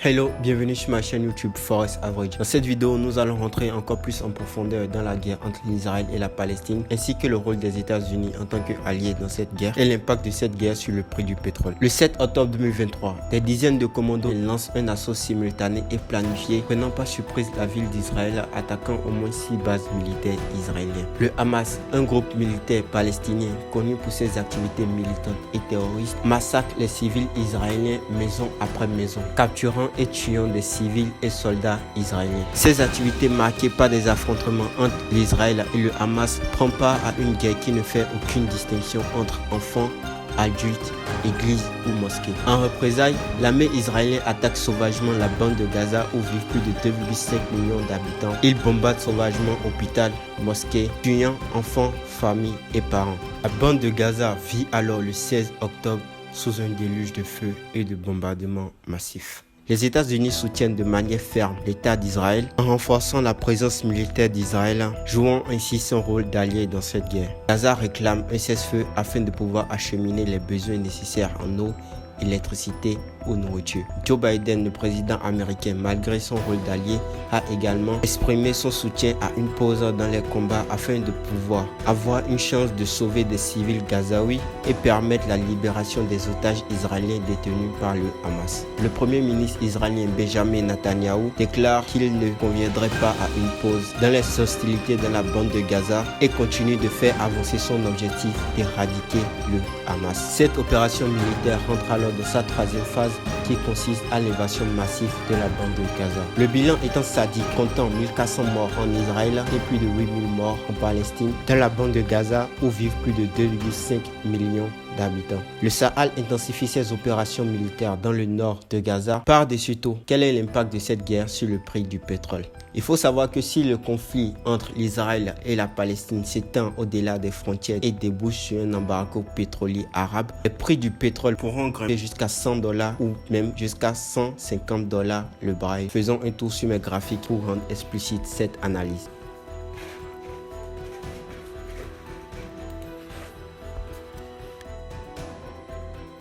Hello, bienvenue sur ma chaîne YouTube Forest Average. Dans cette vidéo, nous allons rentrer encore plus en profondeur dans la guerre entre l'Israël et la Palestine, ainsi que le rôle des États-Unis en tant qu'alliés dans cette guerre et l'impact de cette guerre sur le prix du pétrole. Le 7 octobre 2023, des dizaines de commandos lancent un assaut simultané et planifié, prenant par surprise la ville d'Israël, attaquant au moins 6 bases militaires israéliennes. Le Hamas, un groupe militaire palestinien connu pour ses activités militantes et terroristes, massacre les civils israéliens maison après maison, capturant et tuant des civils et soldats israéliens. Ces activités marquées par des affrontements entre l'Israël et le Hamas prennent part à une guerre qui ne fait aucune distinction entre enfants, adultes, églises ou mosquées. En représailles, l'armée israélienne attaque sauvagement la bande de Gaza où vivent plus de 2,5 millions d'habitants. Il bombarde sauvagement hôpital, mosquées, tuant enfants, familles et parents. La bande de Gaza vit alors le 16 octobre sous un déluge de feu et de bombardements massifs. Les États-Unis soutiennent de manière ferme l'État d'Israël en renforçant la présence militaire d'Israël, jouant ainsi son rôle d'allié dans cette guerre. Gaza réclame un cessez-le-feu afin de pouvoir acheminer les besoins nécessaires en eau, électricité ou nourriture. Joe Biden, le président américain, malgré son rôle d'allié, a également exprimé son soutien à une pause dans les combats afin de pouvoir avoir une chance de sauver des civils gazaouis et permettre la libération des otages israéliens détenus par le Hamas. Le premier ministre israélien Benjamin Netanyahu déclare qu'il ne conviendrait pas à une pause dans les hostilités dans la bande de Gaza et continue de faire avancer son objectif d'éradiquer le Hamas. Cette opération militaire rentre alors dans sa troisième phase qui consiste à l'évasion massive de la bande de Gaza. Le bilan étant sadique, comptant 1400 morts en Israël et plus de 8000 morts en Palestine, dans la bande de Gaza où vivent plus de 2,5 millions d'habitants. Le Sahel intensifie ses opérations militaires dans le nord de Gaza. Par-dessus tout, quel est l'impact de cette guerre sur le prix du pétrole? Il faut savoir que si le conflit entre l'Israël et la Palestine s'étend au-delà des frontières et débouche sur un embargo pétrolier arabe, les prix du pétrole pourront grimper jusqu'à $100 ou même jusqu'à $150 le baril. Faisons un tour sur mes graphiques pour rendre explicite cette analyse.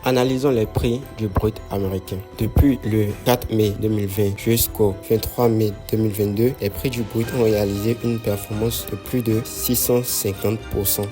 Analysons les prix du brut américain. Depuis le 4 mai 2020 jusqu'au 23 mai 2022, les prix du brut ont réalisé une performance de plus de 650%,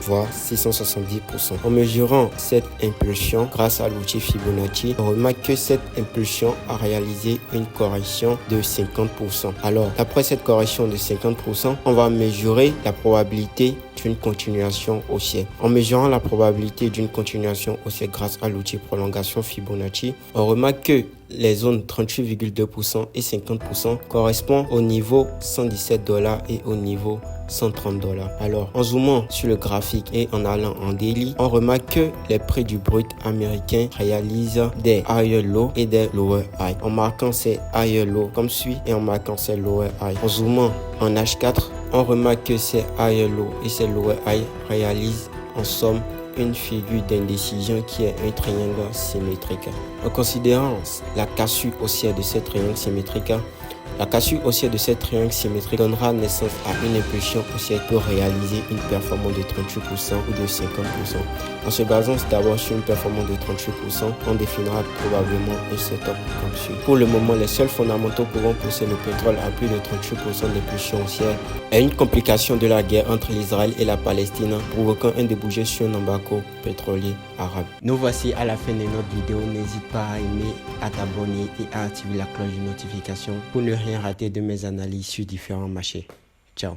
voire 670%. En mesurant cette impulsion grâce à l'outil Fibonacci, on remarque que cette impulsion a réalisé une correction de 50%. Alors, d'après cette correction de 50%, on va mesurer la probabilité d'une continuation haussière. En mesurant la probabilité d'une continuation haussière grâce à l'outil prolongation Fibonacci, on remarque que les zones 38,2% et 50% correspondent au niveau $117 et au niveau $130. Alors, en zoomant sur le graphique et en allant en daily, on remarque que les prix du brut américain réalisent des higher low et des lower high. En marquant ces higher low comme suit et en marquant ces lower high. En zoomant en H4, on remarque que ces higher low et ces lower high réalisent en somme une figure d'indécision qui est un triangle symétrique. En considérant la cassure haussière de ce triangle symétrique, la cassure haussière de ce triangle symétrique donnera naissance à une impulsion haussière pour réaliser une performance de 38% ou de 50%. En se basant d'abord sur une performance de 38%, on définira probablement un setup comme suit. Pour le moment, les seuls fondamentaux pourront pousser le pétrole à plus de 38% d'impulsion haussière est une complication de la guerre entre l'Israël et la Palestine, provoquant un débouché sur un embargo pétrolier arabe. Nous voici à la fin de notre vidéo. N'hésite pas à aimer, à t'abonner et à activer la cloche de notification pour ne rien rater de mes analyses sur différents marchés. Ciao.